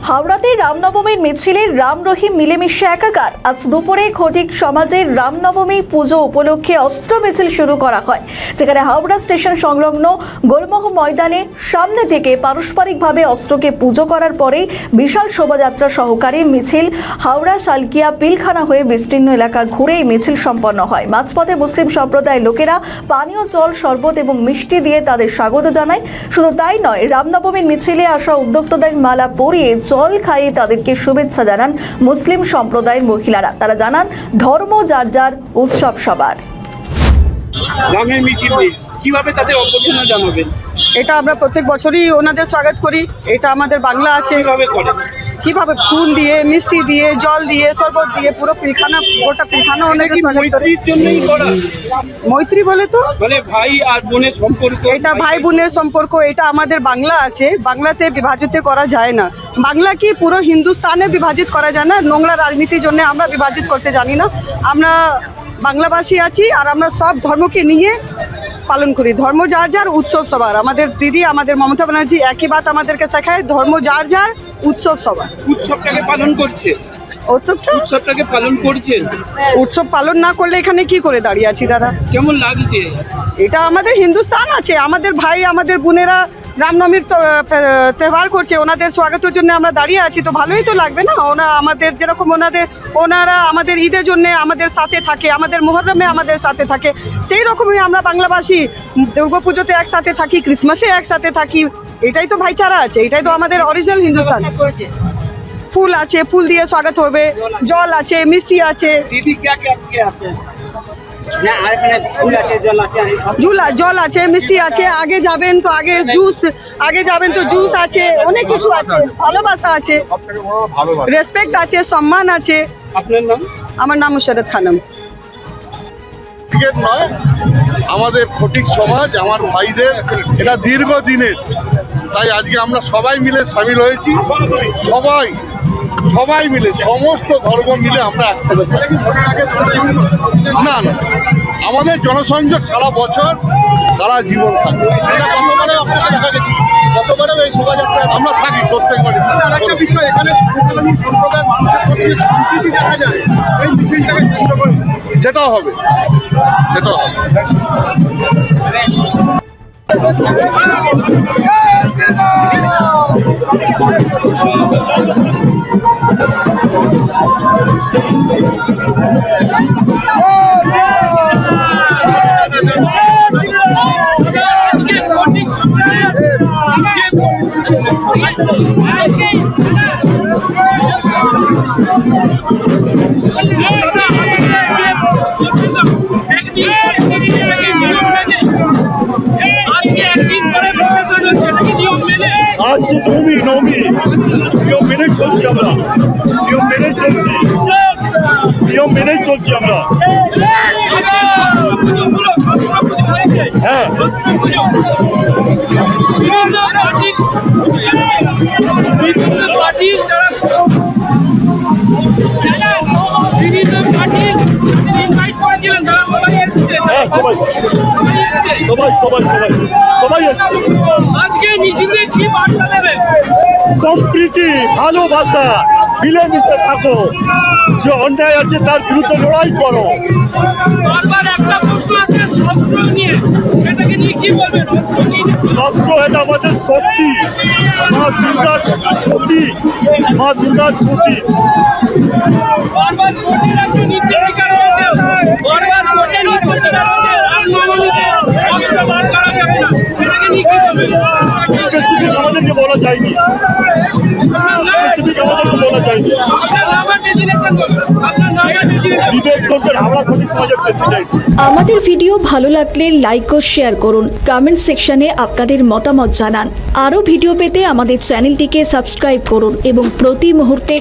হাওড়াতে রামনবমীর মিছিলে রাম রহিম মিলেমিশে একাকার। আজ দুপুরে খটিক সমাজের রামনবমী পুজো উপলক্ষে অস্ত্র মিছিল শুরু করা হয়, যেখানে হাওড়া স্টেশন সংলগ্ন গোলমোহ ময়দানে সামনে থেকে পারস্পরিকভাবে অস্ত্রকে পুজো করার পরেই বিশাল শোভাযাত্রা সহকারে মিছিল হাওড়া শালকিয়া পিলখানা হয়ে বিস্তীর্ণ এলাকা ঘুরে মিছিল সম্পন্ন হয়। মাঝপথে মুসলিম সম্প্রদায়ের লোকেরা পানীয় জল, শরবত এবং মিষ্টি দিয়ে তাদের স্বাগত জানায়। শুধু তাই নয়, রামনবমীর মিছিলে আসা উদ্যোক্তাদের মালা পরিয়ে জল খাইয়ে তাদেরকে শুভেচ্ছা জানান মুসলিম সম্প্রদায়ের মহিলারা। তারা জানান, ধর্ম যার যার, উৎসব সবার। রামের মিছিলে কিভাবে তাদের অভ্যর্থনা জানাবেন? এটা আমরা প্রত্যেক বছরই ওনাদের স্বাগত করি। এটা আমাদের বাংলা আছে। কিভাবে ফুল দিয়ে, মিষ্টি দিয়ে, জল দিয়ে, শরবত দিয়ে পুরো পিলখানা, গোটা পিলখানা ওনাদের স্বাগত করে। মৈত্রীর জন্যই করা? মৈত্রী বলে তো, মানে ভাই আর বোনের সম্পর্ক। এটা ভাই বোনের সম্পর্ক। এটা আমাদের বাংলা আছে, বাংলাতে বিভাজিত করা যায় না। বাংলা কি পুরো হিন্দুস্তানে বিভাজিত করা যায় না। নোংরা রাজনীতির জন্য আমরা বিভাজিত করতে জানি না। আমরা বাংলাভাষী আছি আর আমরা সব ধর্মকে নিয়ে পালন করি। ধর্ম যার যার, উৎসব সবার। আমাদের দিদি, আমাদের মমতা ব্যানার্জি একই বাত আমাদেরকে শেখায়, ধর্ম যার যার, উৎসব সবার। উৎসবটাকে পালন করছে, উৎসবটাকে পালন করছেন। উৎসব পালন না করলে এখানে কি করে দাঁড়িয়ে আছি দাদা? কেমন লাগছে? এটা আমাদের হিন্দুস্তান আছে, আমাদের ভাই, আমাদের বোনেরা রামনবমীর তেহার করছে, ওনাদের স্বাগতের জন্য আমরা দাঁড়িয়ে আছি, তো ভালোই তো লাগবে না? আমাদের যেরকম ওনারা আমাদের ঈদের জন্য আমাদের সাথে থাকে, আমাদের মুহররমে আমাদের সাথে থাকে, সেই রকমই আমরা বাংলাভাষী দুর্গাপুজোতে একসাথে থাকি, ক্রিসমাসে একসাথে থাকি। এটাই তো ভাইচারা আছে, এটাই তো আমাদের অরিজিনাল হিন্দুস্তান। ফুল আছে, ফুল দিয়ে স্বাগত হবে, জল আছে, মিষ্টি আছে। দিদি কে আছে? জল আছে, মিষ্টি আছে। আগে যাবেন তো জুস আছে, অনেক কিছু আছে। ভালোবাসা আছে, রেসপেক্ট আছে, সম্মান আছে। আপনার নাম? আমার নাম মুশারত খানম। ক্রিকেট নয়, আমাদের ফটিক সমাজ, আমার ভাইদের এটা দীর্ঘদিনের। তাই আজকে আমরা সবাই মিলে সামিল হয়েছি। সবাই মিলে, সমস্ত ধর্ম মিলে আমরা একসাথে না আমাদের জনসংযোগ সারা বছর, সারা জীবন থাকে। আমরা থাকি প্রত্যেকবারই। সেটাও হবে। আজকে নবমী নিয়ম মেনে চলছি আমরা, নিয়ম মেনেই চলছি আমরা। হ্যাঁ, সবাই এসছে। আজকে মিছিলে কি বার্তা দেবেন? সম্প্রীতি, ভালোবাসা, মিলেমিশে থাকো, যে অন্যায় আছে তার বিরুদ্ধে লড়াই করো। বারবার একটা প্রশ্ন আছে শস্ত্র নিয়ে, সেটাকে নিয়ে কি বলবেন? শস্ত্র এটা আমাদের শক্তি, মা দুর্গার প্রতীক, মা দুর্গার প্রতীক। বারবার কোর্টের একজন নির্দেশিকা রয়েছে, বারবার কোর্টের নির্দেশিকা রয়েছে, অস্ত্র বার করা যাবে না, সেটাকে নিয়ে কি বলবেন? স্পেসিফিক আমাদেরকে বলা যায়নি। আপনার নাম্বার ডেজিনেশন করুন, আপনার নাম্বার ডেজিনেশন। বিবেক সরকার, হাওড়া ফটিক সমাজের প্রেসিডেন্ট। আমাদের ভিডিও ভালো লাগলে লাইক ও শেয়ার করুন, কমেন্ট সেকশনে আপনাদের মতামত জানান। আরও ভিডিও পেতে আমাদের চ্যানেলটিকে সাবস্ক্রাইব করুন এবং প্রতি মুহূর্তে